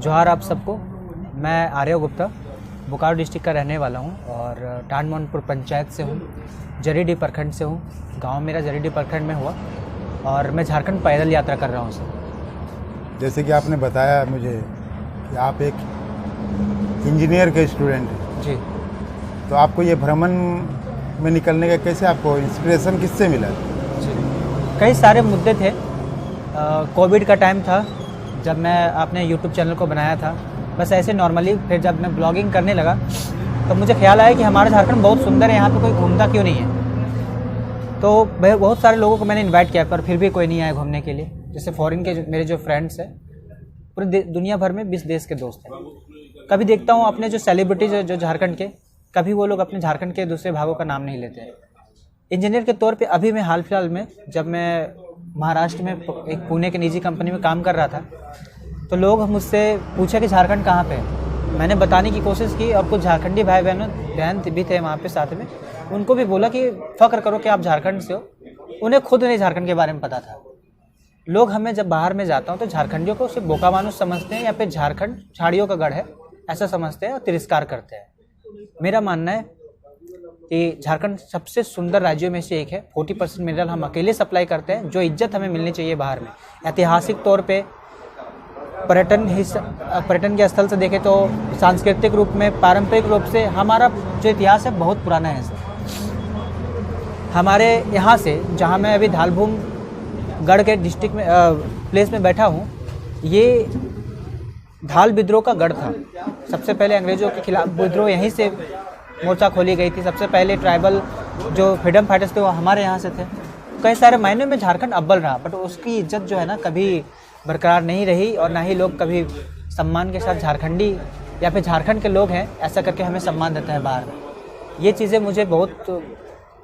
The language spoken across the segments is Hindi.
जोहार आप सबको। मैं आर्य गुप्ता बोकारो डिस्ट्रिक्ट का रहने वाला हूँ और टांडमोहनपुर पंचायत से हूँ, जरीडीह प्रखंड से हूँ। गांव मेरा जरीडीह प्रखंड में हुआ और मैं झारखंड पैदल यात्रा कर रहा हूँ सर। जैसे कि आपने बताया मुझे कि आप एक इंजीनियर के स्टूडेंट हैं जी। तो आपको ये भ्रमण में निकलने का कैसे आपको इंस्पिरेशन किससे मिला? जी, कई सारे मुद्दे थे। कोविड का टाइम था जब मैं अपने यूट्यूब चैनल को बनाया था, बस ऐसे नॉर्मली। फिर जब मैं ब्लॉगिंग करने लगा तो मुझे ख्याल आया कि हमारा झारखंड बहुत सुंदर है, यहाँ पे कोई घूमता क्यों नहीं है। तो बहुत सारे लोगों को मैंने इनवाइट किया पर फिर भी कोई नहीं आया घूमने के लिए। जैसे फॉरेन के मेरे जो फ्रेंड्स हैं, पूरे दुनिया भर में 20 देश के दोस्त हैं। कभी देखता हूँ अपने जो सेलिब्रिटीज जो झारखंड के, कभी वो लोग अपने झारखंड के दूसरे भागों का नाम नहीं लेते हैं। इंजीनियर के तौर पे अभी मैं हाल फिलहाल में जब मैं महाराष्ट्र में एक पुणे के निजी कंपनी में काम कर रहा था तो लोग मुझसे पूछे कि झारखंड कहाँ पे है। मैंने बताने की कोशिश की और कुछ झारखंडी भाई बहन भी थे वहाँ पे साथ में। उनको भी बोला कि फ़ख्र करो कि आप झारखंड से हो। उन्हें खुद नहीं झारखंड के बारे में पता था। लोग हमें जब बाहर में जाता हूँ तो झारखंडियों को सिर्फ बोका मानुस समझते हैं या फिर झारखंड झाड़ियों का गढ़ है ऐसा समझते हैं और तिरस्कार करते हैं। मेरा मानना है कि झारखंड सबसे सुंदर राज्यों में से एक है। 40% मिनरल हम अकेले सप्लाई करते हैं, जो इज्जत हमें मिलनी चाहिए बाहर में। ऐतिहासिक तौर पे पर्यटन के स्थल से देखें तो सांस्कृतिक रूप में, पारंपरिक रूप से हमारा जो इतिहास है बहुत पुराना है सर। हमारे यहाँ से जहाँ मैं अभी धालभूम गढ़ के डिस्ट्रिक्ट में प्लेस में बैठा हूँ, ये धाल विद्रोह का गढ़ था। सबसे पहले अंग्रेजों के खिलाफ विद्रोह यहीं से मोर्चा खोली गई थी। सबसे पहले ट्राइबल जो फ्रीडम फाइटर्स थे वो हमारे यहाँ से थे। कई सारे मायनों में झारखंड अव्वल रहा, बट उसकी इज्जत जो है ना कभी बरकरार नहीं रही और ना ही लोग कभी सम्मान के साथ झारखंडी या फिर झारखंड के लोग हैं ऐसा करके हमें सम्मान देते हैं बाहर में। ये चीज़ें मुझे बहुत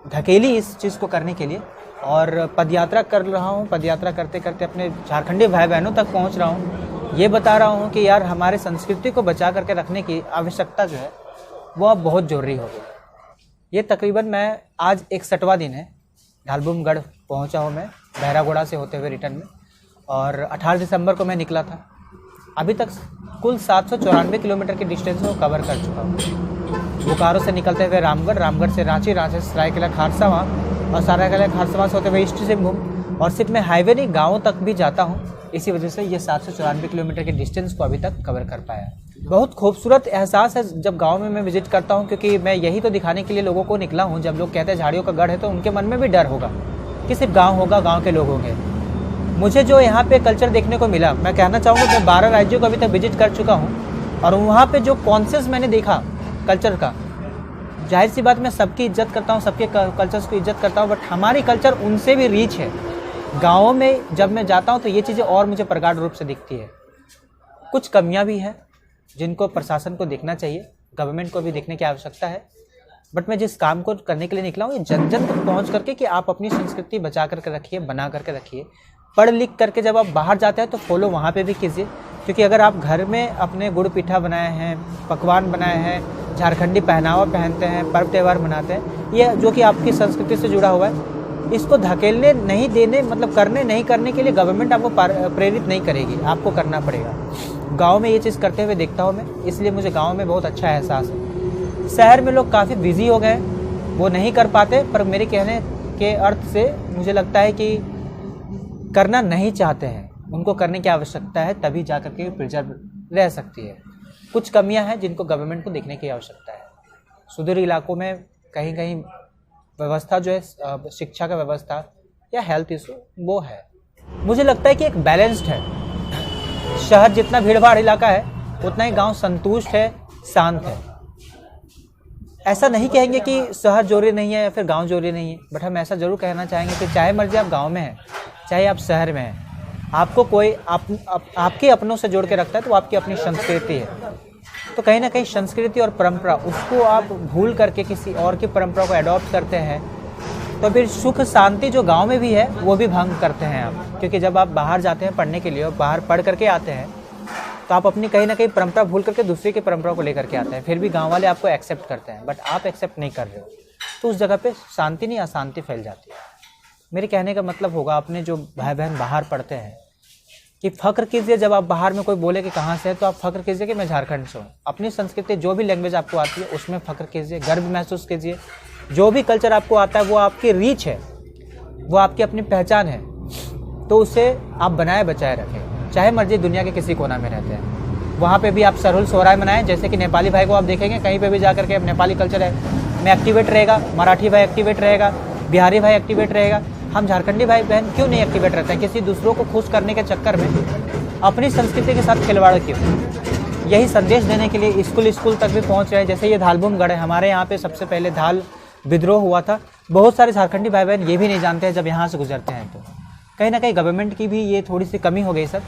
धकेली इस चीज़ को करने के लिए और पदयात्रा कर रहा हूँ। पदयात्रा करते करते अपने झारखंडी भाई बहनों तक पहुँच रहा हूँ। ये बता रहा हूँ कि यार हमारे संस्कृति को बचा करके रखने की आवश्यकता जो है वो अब बहुत ज़रूरी हो गई। ये तकरीबन मैं आज 61वां दिन है धालभूम गढ़ पहुँचा हूँ मैं बहरागोड़ा से होते हुए रिटर्न में, और 18 दिसंबर को मैं निकला था। अभी तक कुल 794 किलोमीटर की डिस्टेंस को कवर कर चुका हूँ। बोकारो से निकलते हुए रामगढ़, रामगढ़ से रांची, रांची से सरायकेला खारसावां और सरायकेला खारसावां से होते हुए ईस्ट सिंहभूम, और सिर्फ मैं हाईवे नहीं गाँव तक भी जाता हूँ। इसी वजह से ये 794 किलोमीटर की डिस्टेंस को अभी तक कवर कर पाया। बहुत खूबसूरत एहसास है जब गांव में मैं विजिट करता हूं, क्योंकि मैं यही तो दिखाने के लिए लोगों को निकला हूं। जब लोग कहते हैं झाड़ियों का गढ़ है तो उनके मन में भी डर होगा कि सिर्फ गांव होगा, गांव के लोग होंगे। मुझे जो यहाँ पे कल्चर देखने को मिला, मैं कहना चाहूँगा मैं 12 राज्यों को अभी तक विजिट कर चुका हूँ और वहाँ पर जो कॉन्सेप्ट मैंने देखा कल्चर का, जाहिर सी बात मैं सबकी इज्जत करता हूँ, सबके कल्चर्स की इज्जत करता हूँ, बट हमारी कल्चर उनसे भी रीच है। गाँवों में जब मैं जाता हूँ तो ये चीज़ें और मुझे प्रगाढ़ रूप से दिखती है। कुछ कमियाँ भी हैं जिनको प्रशासन को देखना चाहिए, गवर्नमेंट को भी देखने की आवश्यकता है। बट मैं जिस काम को करने के लिए निकला हूँ ये जन जन तक पहुँच करके कि आप अपनी संस्कृति बचा करके रखिए, बना करके रखिए। पढ़ लिख करके जब आप बाहर जाते हैं तो फॉलो वहाँ पे भी कीजिए, क्योंकि अगर आप घर में अपने गुड़ पिठा बनाए हैं, पकवान बनाए हैं, झारखंडी पहनावा पहनते हैं, पर्व त्यौहार मनाते हैं, ये जो कि आपकी संस्कृति से जुड़ा हुआ है, इसको धकेलने नहीं देने, मतलब करने नहीं करने के लिए गवर्नमेंट आपको प्रेरित नहीं करेगी, आपको करना पड़ेगा। गांव में ये चीज़ करते हुए देखता हूँ मैं, इसलिए मुझे गांव में बहुत अच्छा एहसास है। शहर में लोग काफ़ी बिजी हो गए, वो नहीं कर पाते, पर मेरे कहने के अर्थ से मुझे लगता है कि करना नहीं चाहते हैं, उनको करने की आवश्यकता है, तभी जा करके प्रिजर्व रह सकती है। कुछ कमियाँ हैं जिनको गवर्नमेंट को देखने की आवश्यकता है। सुदूर इलाकों में कहीं कहीं व्यवस्था जो है, शिक्षा का व्यवस्था या हेल्थ इशू वो है। मुझे लगता है कि एक बैलेंस्ड है। शहर जितना भीड़भाड़ इलाका है उतना ही गांव संतुष्ट है, शांत है। ऐसा नहीं कहेंगे कि शहर जरूरी नहीं है या फिर गांव जरूरी नहीं है, बट हम ऐसा जरूर कहना चाहेंगे कि चाहे मर्जी आप गांव में हैं, चाहे आप शहर में हैं, आपको कोई आपके अपनों से जोड़ के रखता है तो आपकी अपनी संस्कृति है। तो कहीं ना कहीं संस्कृति और परंपरा, उसको आप भूल करके किसी और की परंपरा को अडॉप्ट करते हैं तो फिर सुख शांति जो गांव में भी है वो भी भंग करते हैं आप। क्योंकि जब आप बाहर जाते हैं पढ़ने के लिए और बाहर पढ़ करके आते हैं तो आप अपनी कहीं ना कहीं परंपरा भूल करके दूसरे की परंपरा को लेकर के आते हैं। फिर भी गांव वाले आपको एक्सेप्ट करते हैं, बट आप एक्सेप्ट नहीं कर रहे हो, तो उस जगह पे शांति नहीं अशांति फैल जाती है। मेरे कहने का मतलब होगा, अपने जो भाई बहन बाहर पढ़ते हैं कि फ़ख्र कीजिए जब आप बाहर में कोई बोले कि कहाँ से है तो आप फ़ख्र कीजिए कि मैं झारखंड से हूँ। अपनी संस्कृति जो भी लैंग्वेज आपको आती है उसमें फ़ख्र कीजिए, गर्व महसूस कीजिए। जो भी कल्चर आपको आता है वो आपकी रीच है, वो आपकी अपनी पहचान है, तो उसे आप बनाए बचाए रखें, चाहे मर्जी दुनिया के किसी कोना में रहते हैं। वहाँ पे भी आप सरहुल सोहराय मनाएं, जैसे कि नेपाली भाई को आप देखेंगे कहीं पे भी जाकर के नेपाली कल्चर है में एक्टिवेट रहेगा, मराठी भाई एक्टिवेट रहेगा, बिहारी भाई एक्टिवेट रहेगा। हम झारखंडी भाई बहन क्यों नहीं एक्टिवेट रहते हैं? किसी दूसरों को खुश करने के चक्कर में अपनी संस्कृति के साथ खिलवाड़ क्यों? यही संदेश देने के लिए स्कूल तक भी पहुँच रहे हैं। जैसे ये धालभूम गढ़ है, हमारे यहाँ पे सबसे पहले धाल विद्रोह हुआ था। बहुत सारे झारखंडी भाई बहन ये भी नहीं जानते हैं, जब यहाँ से गुजरते हैं तो कहीं ना कहीं गवर्नमेंट की भी ये थोड़ी सी कमी हो गई सर।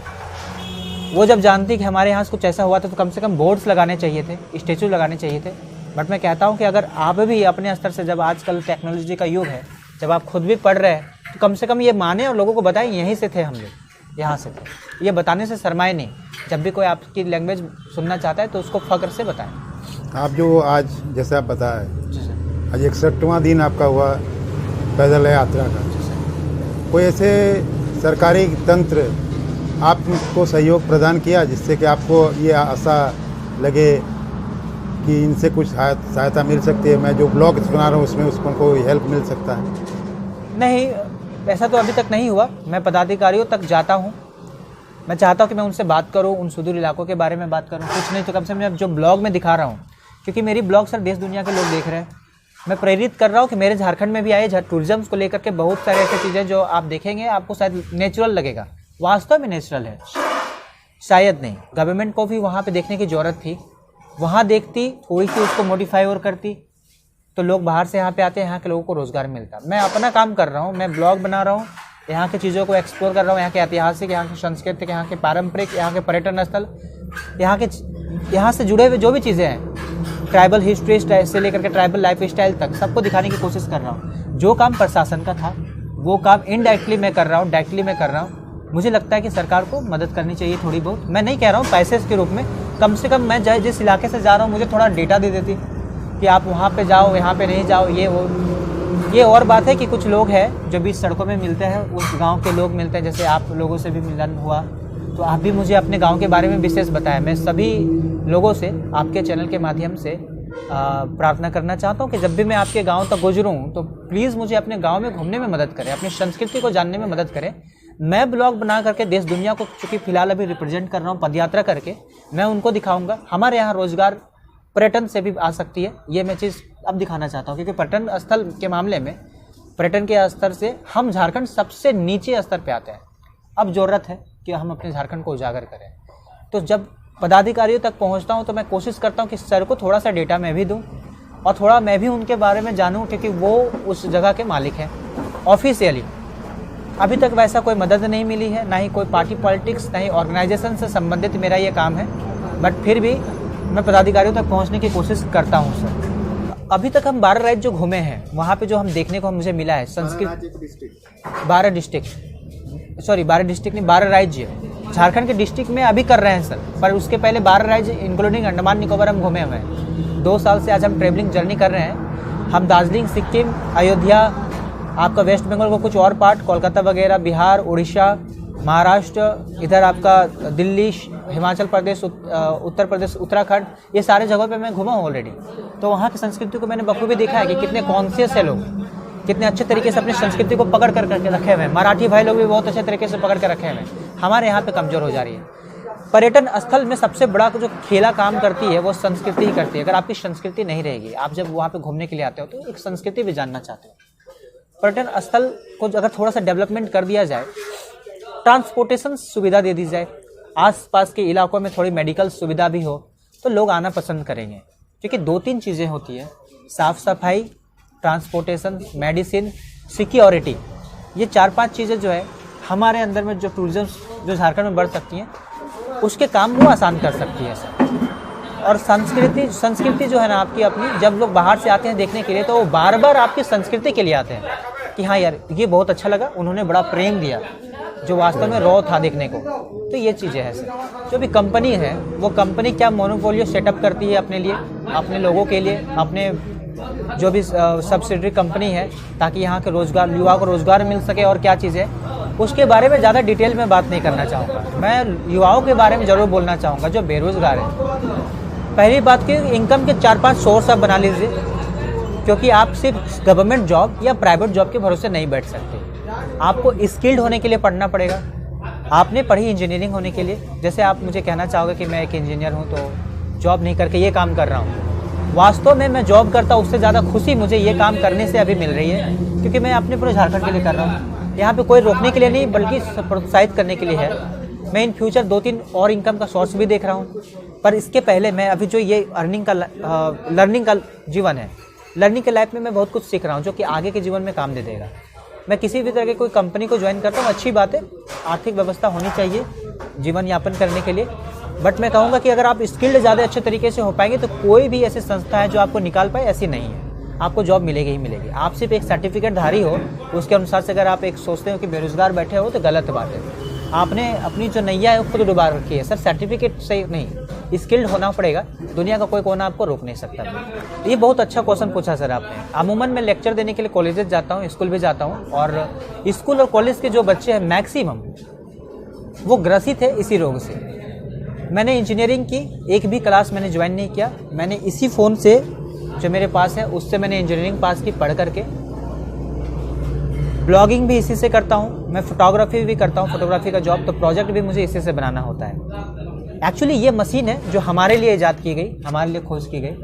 वो जब जानती कि हमारे यहाँ से कुछ ऐसा हुआ था तो कम से कम बोर्ड्स लगाने चाहिए थे, स्टेचू लगाने चाहिए थे। बट मैं कहता हूँ कि अगर आप भी अपने स्तर से, जब आजकल टेक्नोलॉजी का युग है, जब आप खुद भी पढ़ रहे हैं तो कम से कम ये माने और लोगों को बताएं यहीं से थे हम लोग, यहाँ से थे। ये बताने से शर्माए नहीं। जब भी कोई आपकी लैंग्वेज सुनना चाहता है तो उसको फ़ख्र से बताएं। आप जो आज जैसे आप बताए, आज 61वां दिन आपका हुआ पैदल यात्रा का, कोई ऐसे सरकारी तंत्र आपको सहयोग प्रदान किया जिससे कि आपको ये आशा लगे कि इनसे कुछ सहायता मिल सकती है? मैं जो ब्लॉग बना रहा हूँ उसमें उसको कोई हेल्प मिल सकता है? नहीं, ऐसा तो अभी तक नहीं हुआ। मैं पदाधिकारियों तक जाता हूँ, मैं चाहता हूँ कि मैं उनसे बात करूँ, उन सुदूर इलाकों के बारे में बात करूँ। कुछ नहीं तो कम से कम जो ब्लॉग में दिखा रहा हूँ, क्योंकि मेरी ब्लॉग सर देश दुनिया के लोग देख रहे हैं। मैं प्रेरित कर रहा हूँ कि मेरे झारखंड में भी आए। टूरिज्म को लेकर के बहुत सारे ऐसी चीज़ें जो आप देखेंगे आपको शायद नेचुरल लगेगा, वास्तव में नेचुरल है, शायद नहीं। गवर्नमेंट को भी वहाँ पे देखने की ज़रूरत थी, वहाँ देखती, थोड़ी सी उसको मॉडिफाई और करती तो लोग बाहर से यहाँ पे आते हैं, यहाँ के लोगों को रोज़गार मिलता। मैं अपना काम कर रहा हूँ, मैं ब्लॉग बना रहा हूँ, यहाँ की चीज़ों को एक्सप्लोर कर रहा हूँ, यहाँ के ऐतिहासिक, यहाँ की सांस्कृतिक, यहाँ के पारंपरिक, यहाँ के पर्यटन स्थल, यहाँ से जुड़े हुए जो भी चीज़ें हैं, ट्राइबल हिस्ट्री से लेकर के ट्राइबल लाइफ स्टाइल तक सबको दिखाने की कोशिश कर रहा हूँ। जो काम प्रशासन का था वो काम इनडायरेक्टली मैं कर रहा हूँ, डायरेक्टली मैं कर रहा हूँ। मुझे लगता है कि सरकार को मदद करनी चाहिए थोड़ी बहुत। मैं नहीं कह रहा हूँ पैसे के रूप में, कम से कम मैं जिस इलाके से जा रहा हूँ मुझे थोड़ा डेटा दे देती कि आप वहाँ पे जाओ, यहाँ पे नहीं जाओ, ये वो। ये और बात है कि कुछ लोग हैं जो बीच सड़कों में मिलते हैं, उस गांव के लोग मिलते हैं, जैसे आप लोगों से भी मिलन हुआ तो आप भी मुझे अपने गांव के बारे में विशेष बताएं। मैं सभी लोगों से आपके चैनल के माध्यम से प्रार्थना करना चाहता हूँ कि जब भी मैं आपके गांव तक गुजरूँ तो प्लीज़ मुझे अपने गांव में घूमने में मदद करें, अपनी संस्कृति को जानने में मदद करें। मैं ब्लॉग बना करके देश दुनिया को, चूँकि फ़िलहाल अभी रिप्रेजेंट कर रहा हूँ पदयात्रा करके, मैं उनको दिखाऊँगा हमारे यहाँ रोज़गार पर्यटन से भी आ सकती है। ये मैं चीज़ अब दिखाना चाहता हूँ, क्योंकि पर्यटन स्थल के मामले में, पर्यटन के स्तर से हम झारखंड सबसे नीचे स्तर पे आते हैं। अब ज़रूरत है कि हम अपने झारखंड को उजागर करें। तो जब पदाधिकारियों तक पहुंचता हूं तो मैं कोशिश करता हूं कि सर को थोड़ा सा डेटा मैं भी दूं और थोड़ा मैं भी उनके बारे में जानूं, क्योंकि वो उस जगह के मालिक हैं। ऑफिशियली अभी तक वैसा कोई मदद नहीं मिली है, ना ही कोई पार्टी पॉलिटिक्स, ना ही ऑर्गेनाइजेशन से संबंधित मेरा ये काम है। बट फिर भी मैं पदाधिकारियों तक पहुँचने की कोशिश करता हूँ सर। अभी तक हम 12 राज्य जो घूमे हैं, वहाँ पे जो हम देखने को मुझे मिला है संस्कृत 12 डिस्ट्रिक्ट नहीं, 12 राज्य झारखंड के डिस्ट्रिक्ट में अभी कर रहे हैं सर। पर उसके पहले 12 राज्य इंक्लूडिंग अंडमान निकोबार हम घूमे हुए हैं। 2 साल से आज हम ट्रेवलिंग जर्नी कर रहे हैं। हम दार्जिलिंग, सिक्किम, अयोध्या, आपका वेस्ट बंगाल को कुछ और पार्ट, कोलकाता वगैरह, बिहार, उड़ीसा, महाराष्ट्र, इधर आपका दिल्ली, हिमाचल प्रदेश, उत्तर प्रदेश, उत्तराखंड, ये सारे जगहों पे मैं घूमा हूँ ऑलरेडी। तो वहाँ की संस्कृति को मैंने बखूबी देखा है कि कितने कॉन्शियस है लोग, कितने अच्छे तरीके से अपनी संस्कृति को पकड़ कर रखे हुए हैं। मराठी भाई लोग भी बहुत अच्छे तरीके से पकड़ कर रखे हुए हैं। हमारे यहाँ पे कमज़ोर हो जा रही है। पर्यटन स्थल में सबसे बड़ा जो खेला काम करती है वो संस्कृति ही करती है। अगर आपकी संस्कृति नहीं रहेगी, आप जब वहाँ पे घूमने के लिए आते हो तो एक संस्कृति भी जानना चाहते हो। पर्यटन स्थल को अगर थोड़ा सा डेवलपमेंट कर दिया जाए, ट्रांसपोर्टेशन सुविधा दे दी जाए, आसपास के इलाकों में थोड़ी मेडिकल सुविधा भी हो, तो लोग आना पसंद करेंगे। क्योंकि 2-3 चीज़ें होती है, साफ़ सफाई, ट्रांसपोर्टेशन, मेडिसिन, सिक्योरिटी। ये 4-5 चीज़ें जो है हमारे अंदर में जो टूरिज्म जो झारखंड में बढ़ सकती हैं, उसके काम वो आसान कर सकती है सर। और संस्कृति जो है ना आपकी अपनी, जब लोग बाहर से आते हैं देखने के लिए तो वो बार बार आपकी संस्कृति के लिए आते हैं कि हाँ यार ये बहुत अच्छा लगा, उन्होंने बड़ा प्रेम दिया, जो वास्तव में रॉ था देखने को। तो ये चीज़ें हैं सर। जो भी कंपनी है वो कंपनी क्या मोनोपोलियो सेटअप करती है अपने लिए, अपने लोगों के लिए, अपने जो भी सब्सिडरी कंपनी है, ताकि यहाँ के रोजगार, युवा को रोजगार मिल सके। और क्या चीज़ है, उसके बारे में ज़्यादा डिटेल में बात नहीं करना चाहूँगा। मैं युवाओं के बारे में ज़रूर बोलना चाहूँगा जो बेरोज़गार हैं। पहली बात कि इनकम के 4-5 सोर्स आप बना लीजिए, क्योंकि आप सिर्फ गवर्नमेंट जॉब या प्राइवेट जॉब के भरोसे नहीं बैठ सकते। आपको स्किल्ड होने के लिए पढ़ना पड़ेगा। आपने पढ़ी इंजीनियरिंग होने के लिए, जैसे आप मुझे कहना चाहोगे कि मैं एक इंजीनियर हूँ तो जॉब नहीं करके ये काम कर रहा हूँ। वास्तव में मैं जॉब करता उससे ज़्यादा खुशी मुझे ये काम करने से अभी मिल रही है, क्योंकि मैं अपने पूरे झारखंड के लिए कर रहा हूँ। यहाँ पे कोई रोकने के लिए नहीं बल्कि प्रोत्साहित करने के लिए है। मैं इन फ्यूचर 2-3 और इनकम का सोर्स भी देख रहा हूँ, पर इसके पहले मैं अभी जो ये लर्निंग का जीवन है, लर्निंग के लाइफ में मैं बहुत कुछ सीख रहा हूँ जो कि आगे के जीवन में काम दे देगा। मैं किसी भी तरह की कोई कंपनी को ज्वाइन करता हूँ, अच्छी बात है, आर्थिक व्यवस्था होनी चाहिए जीवन यापन करने के लिए, बट मैं कहूँगा कि अगर आप स्किल्ड ज़्यादा अच्छे तरीके से हो पाएंगे तो कोई भी ऐसी संस्था है जो आपको निकाल पाए, ऐसी नहीं है। आपको जॉब मिलेगी ही मिलेगी। आप सिर्फ एक सर्टिफिकेट धारी हो, उसके अनुसार से अगर आप एक सोचते हो कि बेरोजगार बैठे हो तो गलत बात है। आपने अपनी जो नैया है खुद डुबा रखी है। सर सर्टिफिकेट से नहीं, स्किल्ड होना पड़ेगा। दुनिया का कोई कोना आपको रोक नहीं सकता। ये बहुत अच्छा क्वेश्चन पूछा सर आपने। अमूमन मैं लेक्चर देने के लिए कॉलेजेस जाता हूँ, स्कूल भी जाता हूँ, और स्कूल और कॉलेज के जो बच्चे हैं मैक्सिमम वो ग्रसित है इसी रोग से। मैंने इंजीनियरिंग की एक भी क्लास मैंने ज्वाइन नहीं किया। मैंने इसी फ़ोन से जो मेरे पास है उससे मैंने इंजीनियरिंग पास की पढ़ करके। ब्लॉगिंग भी इसी से करता हूँ, मैं फोटोग्राफी भी करता हूँ, फोटोग्राफी का जॉब, तो प्रोजेक्ट भी मुझे इसी से बनाना होता है। एक्चुअली ये मशीन है जो हमारे लिए ईजाद की गई, हमारे लिए खोज की गई।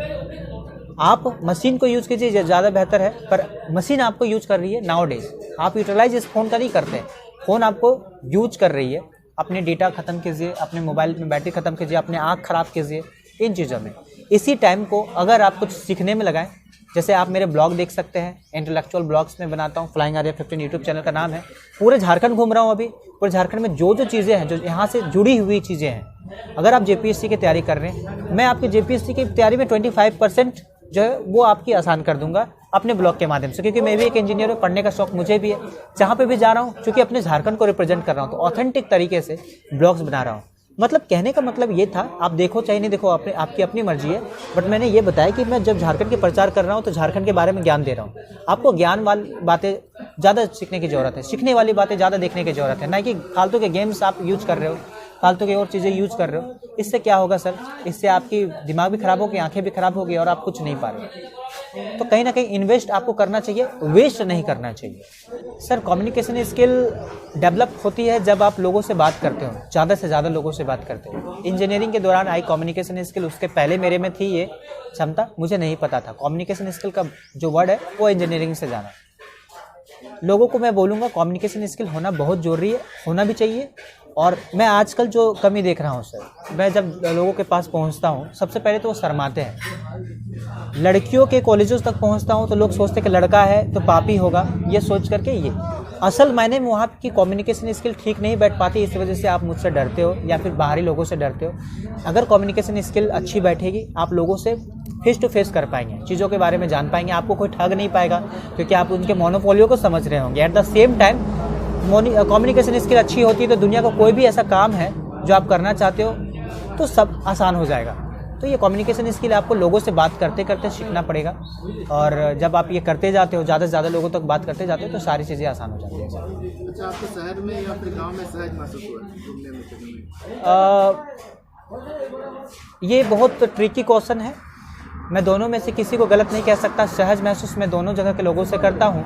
आप मशीन को यूज़ कीजिए ज़्यादा बेहतर है, पर मशीन आपको यूज कर रही है नाउ डेज। आप यूटिलाइज इस फ़ोन का नहीं करते हैं, फ़ोन आपको यूज कर रही है। अपने डेटा ख़त्म कीजिए, अपने मोबाइल में बैटरी ख़त्म कीजिए, अपने आँख ख़राब कीजिए इन चीज़ों में। इसी टाइम को अगर आप कुछ सीखने में लगाएं, जैसे आप मेरे ब्लॉग देख सकते हैं, इंटेलेक्चुअल ब्लॉग्स में बनाता हूँ, फ्लाइंग आर्या 15 यूट्यूब चैनल का नाम है। पूरे झारखंड घूम रहा हूँ अभी। पूरे झारखंड में जो चीज़ें हैं, जो यहाँ से जुड़ी हुई चीज़ें हैं, अगर आप जेपीएससी की तैयारी कर रहे हैं, मैं आपकी जेपीएससी की तैयारी में 25% जो है वो आपकी आसान कर दूंगा अपने ब्लॉग के माध्यम से, क्योंकि मैं भी एक इंजीनियर हूँ, पढ़ने का शौक मुझे भी है। जहाँ पे भी जा रहा हूँ, क्योंकि अपने झारखंड को रिप्रेजेंट कर रहा हूँ, तो ऑथेंटिक तरीके से ब्लॉग्स बना रहा हूँ। मतलब कहने का मतलब ये था, आप देखो चाहे नहीं देखो, आपकी अपनी मर्जी है, बट मैंने ये बताया कि मैं जब झारखंड के प्रचार कर रहा हूँ तो झारखंड के बारे में ज्ञान दे रहा हूँ। आपको ज्ञान वाली बातें ज़्यादा सीखने की ज़रूरत है, सीखने वाली बातें ज़्यादा देखने की ज़रूरत है, ना कि फालतू के गेम्स आप यूज कर रहे हो, फालतू की और चीज़ें यूज कर रहे हो। इससे क्या होगा सर, इससे आपकी दिमाग भी खराब होगी, आंखें भी खराब होगी और आप कुछ नहीं पा रहे। तो कहीं ना कहीं इन्वेस्ट आपको करना चाहिए, वेस्ट नहीं करना चाहिए। सर कम्युनिकेशन स्किल डेवलप होती है जब आप लोगों से बात करते हो, ज़्यादा से ज़्यादा लोगों से बात करते हो। इंजीनियरिंग के दौरान आई कम्युनिकेशन स्किल, उसके पहले मेरे में थी ये क्षमता, मुझे नहीं पता था। कम्युनिकेशन स्किल का जो वर्ड है वो इंजीनियरिंग से जाना। लोगों को मैं बोलूँगा कम्युनिकेशन स्किल होना बहुत ज़रूरी है, होना भी चाहिए। और मैं आजकल जो कमी देख रहा हूँ सर, मैं जब लोगों के पास पहुँचता हूँ, सबसे पहले तो वो शर्माते हैं। लड़कियों के कॉलेजों तक पहुँचता हूँ तो लोग सोचते हैं कि लड़का है तो पापी होगा, ये सोच करके ये असल मायने में वहाँ की कम्युनिकेशन स्किल ठीक नहीं बैठ पाती। इस वजह से आप मुझसे डरते हो या फिर बाहरी लोगों से डरते हो। अगर कम्युनिकेशन स्किल अच्छी बैठेगी, आप लोगों से फेस टू फेस कर पाएंगे, चीज़ों के बारे में जान पाएंगे, आपको कोई ठग नहीं पाएगा, क्योंकि आप उनके मोनोपोलियो को समझ रहे होंगे। At the same time communication skill अच्छी होती है तो दुनिया का कोई भी ऐसा काम है जो आप करना चाहते हो तो सब आसान हो जाएगा। तो ये कम्युनिकेशन स्किल आपको लोगों से बात करते करते सीखना पड़ेगा, और जब आप ये करते जाते हो, ज़्यादा से ज़्यादा लोगों तक बात करते जाते हो, तो सारी चीज़ें आसान हो जाती हैं। अच्छा, आपको शहर में या फिर गांव में सहज महसूस हुआ घूमने में, फिरने में? ये बहुत ट्रिकी क्वेश्चन है। मैं दोनों में से किसी को गलत नहीं कह सकता। सहज महसूस मैं दोनों जगह के लोगों से करता हूँ,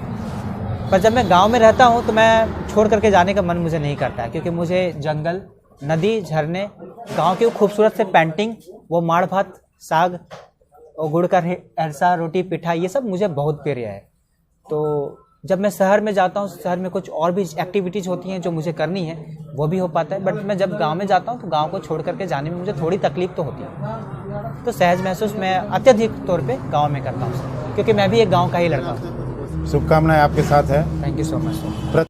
पर जब मैं गांव में रहता हूँ तो मैं छोड़ करके जाने का मन मुझे नहीं करता है, क्योंकि मुझे जंगल, नदी, झरने, गांव की खूबसूरत से पेंटिंग, वो माड़ भात, साग और गुड़ का अरसा, रोटी, पिठा, ये सब मुझे बहुत प्रिय है। तो जब मैं शहर में जाता हूँ, शहर में कुछ और भी एक्टिविटीज़ होती हैं जो मुझे करनी है, वो भी हो पाता है। बट मैं जब गांव में जाता हूँ तो गांव को छोड़ करके जाने में मुझे थोड़ी तकलीफ तो होती है। तो सहज महसूस मैं अत्यधिक तौर पे गांव में करता हूँ, क्योंकि मैं भी एक गांव का ही लड़का हूँ। शुभकामनाएं आपके साथ है। Thank you so much.